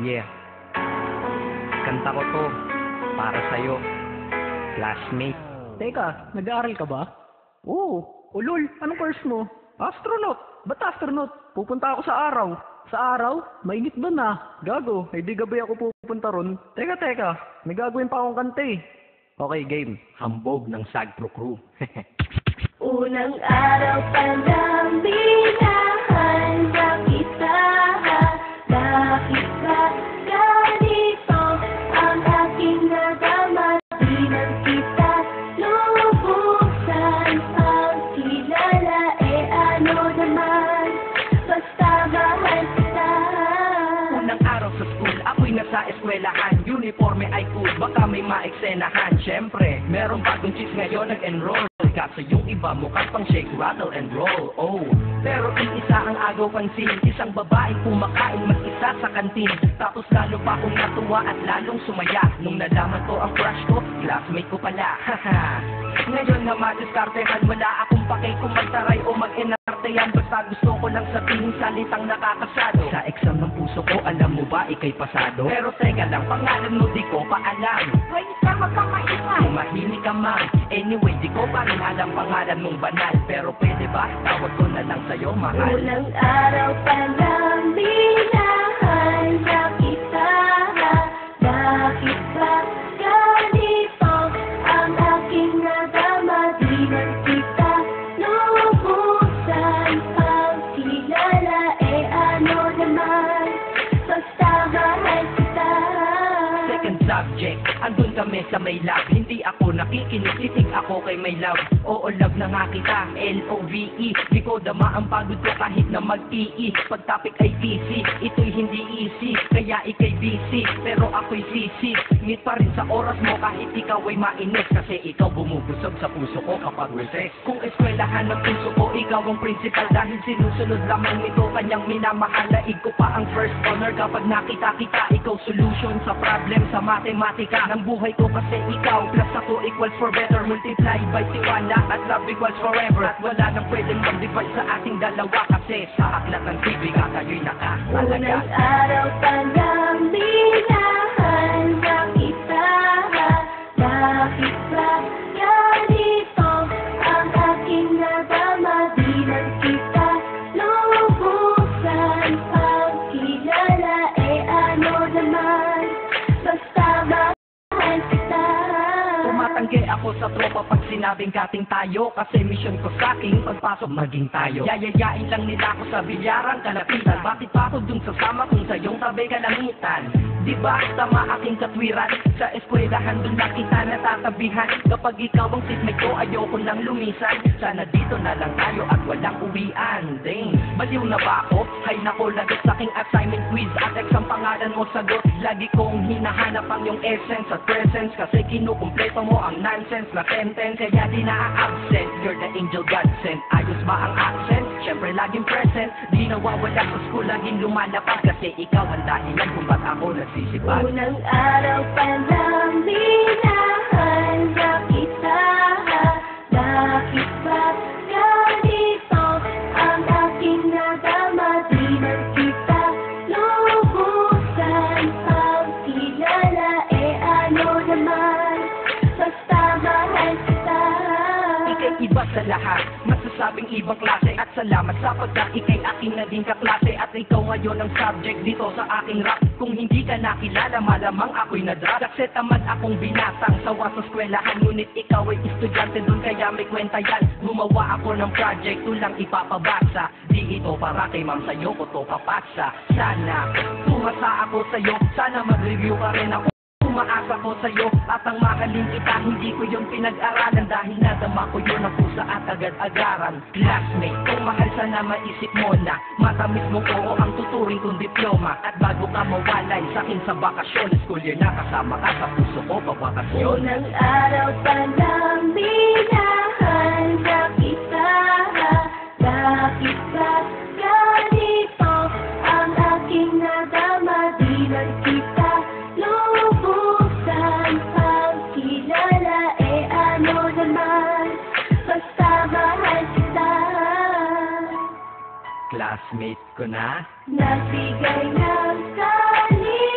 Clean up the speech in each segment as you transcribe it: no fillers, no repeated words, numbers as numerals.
Yeah, kanta ko to para sa'yo, classmate. Teka, nag-aaral ka ba? Oo. Ulol, anong course mo? Astronaut. Ba't astronaut? Pupunta ako sa araw. Sa araw? Mainit doon ah. Gago, hindi gabay ako pupunta ron. Teka, may gagawin pa akong kanta eh. Okay, game. Hambog ng Sagpro Crew. Unang araw pa lang binahanda kita. Bakit ba ganito ang aking nadama? Di man kita lubusan pagkilala. Ano naman, basta mahal kita. Unang araw sa school, ako'y nasa eskwelahan. Uniforme ay cool, baka may maeksenahan. Siyempre, merong bagong chicks ngayon nag-enroll. Kasi yung iba mukhang pang shake, rattle and roll. Oh, pero isa ang agaw pansin. Isang babaeng kumakain mag-isa sa kantin. Tapos lalo pa akong natuwa at lalong sumaya nung nalaman ko ang crush ko, classmate ko pala. Haha. Ngayon na madiskartehan, wala akong pakay kung magtaray o mag-enartehan. Basta gusto ko lang sabihin salitang nakakasado. Sa exam ng puso ko, alam mo ba, ikay pasado? Pero teka lang, pangalan mo di ko pa alam. Pwede ka magkamaingay, mahimik ka man. Anyway, di ko pa rin alam pangalan mong banal. Pero pwede ba, tawag ko na lang sa'yo, mahal. Unang araw pa lang binahanda kita. Bakit ba ganito ang aking nadama? Di man kita lubusan pagkilala. Ano naman, basta mahal kita. Second subject, andun kami sa may lab. Hindi ako nakikinig, titig ako kay may love. Oo, love na nga kita, L-O-V-E. Di ko dama ang pagod ko kahit na mag-E-E. Pag topic ay busy, ito'y hindi easy. Kaya ikay busy, pero ako'y sisi. Meet pa rin sa oras mo kahit ikaw ay mainis. Kasi ikaw bumubusog sa puso ko kapag recess. Kung eskwelahan ng puso ko, ikaw ang principal. Dahil sinusunod lamang nito kanyang minamahal. Laig ko pa ang first honor kapag nakita kita. Ikaw solution sa problem sa matematika ng buhay ko. Kasi ikaw plus ako equals for better. Multiply by tiwala at love equals forever. At wala nang pwedeng mag-divide sa ating dalawa. Kasi sa aklat ng tibiga kayo'y nakahalaga. Unang araw pa lang binahanda kita. Bakit ba ganito ang aking nadama? Di man kita lubusan pagkilala. Ano naman, basta mahal kita. Tumatanggi ako sa tropa pag sinabing kating tayo. Kasi mission ko sa aking pagpasok maging tayo. Yayayain lang nila ako sa bilyaran kalapitan. Bakit pa ako dun sasama kung sa iyong tabi kalangitan? Diba tama aking katwiran? Sa eskwelahan dun lang kita natatabihan. Kapag ikaw ang seatmate ko, ayoko lang lumisan. Sana dito na lang tayo at walang uwian. Dang, baliw na ba ako? Hay nako, lagot sa aking assignment quiz. At exam pangalan mo sagot. Lagi kong hinahanap ang iyong essence at presence. Kasi kinukumpleto mo ang nonsense na sentence. Kaya di na-absent, you're the angel God sent. Ayos ba ang accent? Syempre laging present. Di nawawala sa school, laging lumalapag. Kasi ikaw ang dahilan kung ba't ako nagsisipag. Unang araw pa lang binahanda kita. Bakit ba ganito ang aking nadama? Di man kita lubusan pagkilala. Ano naman, basta mahal kita. Ika'y iba sa lahat, masasabing ibang klase. At salamat sapagkat ika'y aking naging kaklase. At ikaw ngayon ang subject dito sa aking rap. Kung hindi ka nakilala, malamang ako'y na-drop. Kasi tamad akong binatang sawa sa eskwelahan. Ngunit ikaw ay estudyante dun, kaya may kwenta yan. Gumawa ako ng project, tulang ipapabasa. Di ito para kay ma'am, sa'yo ko to papasa. Sana tumasa ako sa'yo, sana mag-review ka rin ako. Umaasa ko sa'yo at ang mahalin kita. Hindi ko yung pinag-aralan dahil nadama ko yun ang pusa at agad-agaran. Classmate, kung mahal sana maisip mo na matamis mo ko ang tuturing kong diploma. At bago ka mawalay sa akin sa bakasyon, school year na kasama ka sa puso ko pabakasyon. Unang araw pa lang binahanda kita. Bakit ba ganito ang aking nadama? Di man kita lubusan pagkilala. Ano naman, basta mahal kita. Classmate ko na. Nagbigay ng kanin.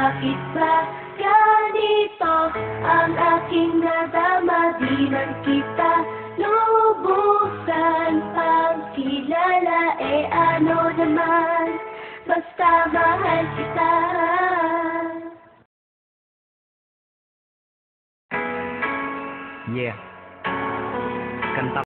Bakit ba ganito ang aking nadama? Di man kita lubusan pagkilala. Eh ano naman, basta mahal kita. Yeah. Kanta